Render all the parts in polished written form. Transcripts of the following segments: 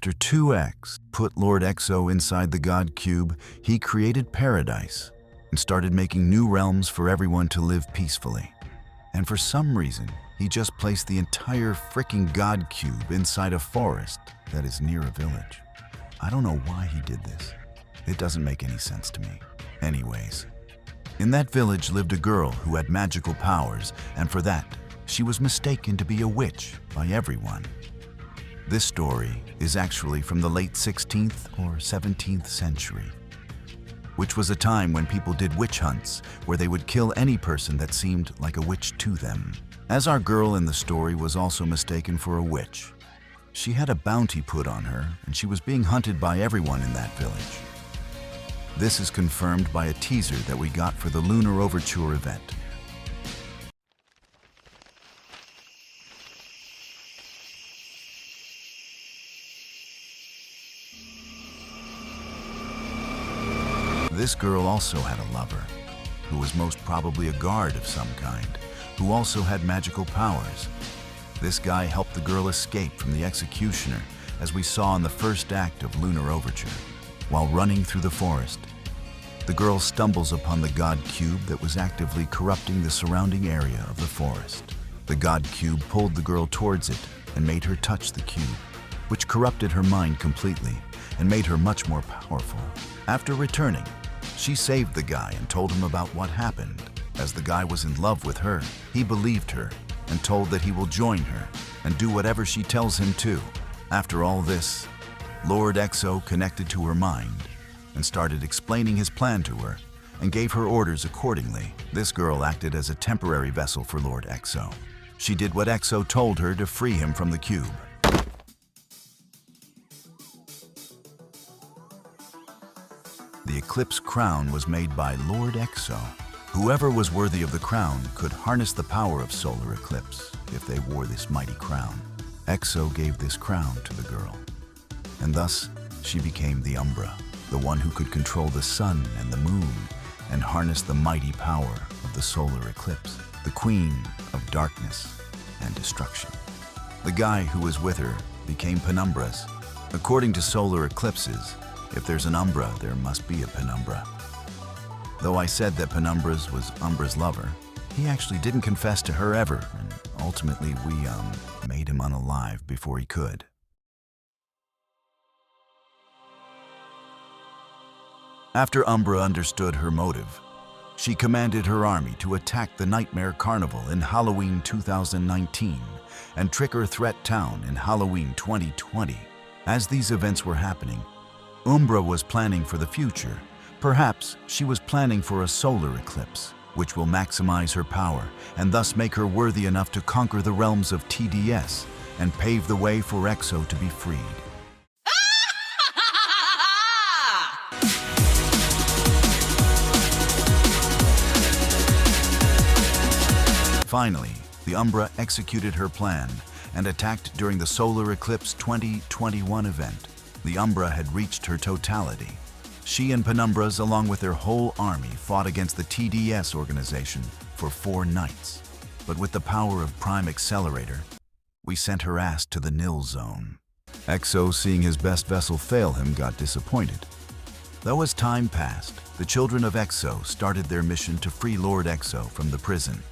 After 2X put Lord Exo inside the God Cube, he created paradise and started making new realms for everyone to live peacefully. And for some reason, he just placed the entire fricking God Cube inside a forest that is near a village. I don't know why he did this. It doesn't make any sense to me. Anyways, in that village lived a girl who had magical powers, and for that, she was mistaken to be a witch by everyone. This story is actually from the late 16th or 17th century, which was a time when people did witch hunts where they would kill any person that seemed like a witch to them. As our girl in the story was also mistaken for a witch, she had a bounty put on her and she was being hunted by everyone in that village. This is confirmed by a teaser that we got for the Lunar Overture event. This girl also had a lover, who was most probably a guard of some kind, who also had magical powers. This guy helped the girl escape from the executioner, as we saw in the first act of Lunar Overture. While running through the forest, the girl stumbles upon the God Cube that was actively corrupting the surrounding area of the forest. The God Cube pulled the girl towards it and made her touch the cube, which corrupted her mind completely and made her much more powerful. After returning, she saved the guy and told him about what happened. As the guy was in love with her, he believed her and told that he will join her and do whatever she tells him to. After all this, Lord Exo connected to her mind and started explaining his plan to her and gave her orders accordingly. This girl acted as a temporary vessel for Lord Exo. She did what Exo told her to free him from the cube. The Eclipse Crown was made by Lord Exo. Whoever was worthy of the crown could harness the power of solar eclipse if they wore this mighty crown. Exo gave this crown to the girl, and thus she became the Umbra, the one who could control the sun and the moon and harness the mighty power of the solar eclipse, the queen of darkness and destruction. The guy who was with her became Penumbras. According to solar eclipses, if there's an Umbra, there must be a Penumbra. Though I said that Penumbras was Umbra's lover, he actually didn't confess to her ever, and ultimately we made him unalive before he could. After Umbra understood her motive, she commanded her army to attack the Nightmare Carnival in Halloween 2019 and Trick or Threat Town in Halloween 2020. As these events were happening, Umbra was planning for the future. Perhaps she was planning for a solar eclipse, which will maximize her power and thus make her worthy enough to conquer the realms of TDS and pave the way for Exo to be freed. Finally, the Umbra executed her plan and attacked during the Solar Eclipse 2021 event. The Umbra had reached her totality. She and Penumbras, along with their whole army, fought against the TDS organization for 4 nights. But with the power of Prime Accelerator, we sent her ass to the nil zone. Exo, seeing his best vessel fail him, got disappointed. Though as time passed, the children of Exo started their mission to free Lord Exo from the prison,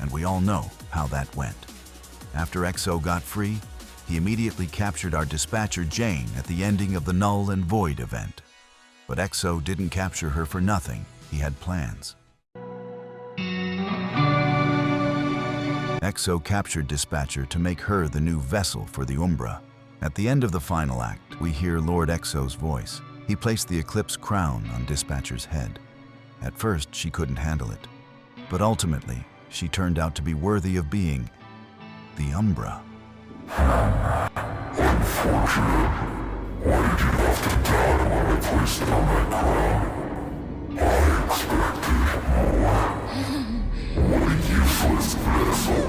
and we all know how that went. After Exo got free, he immediately captured our dispatcher Jane at the ending of the Null and Void event. But Exo didn't capture her for nothing. He had plans. Exo captured Dispatcher to make her the new vessel for the Umbra. At the end of the final act, we hear Lord Exo's voice. He placed the Eclipse Crown on Dispatcher's head. At first, she couldn't handle it, but ultimately, she turned out to be worthy of being the Umbra. Unfortunate. Why did you have to die when I placed it on that crown? I expected more. What a useless vessel.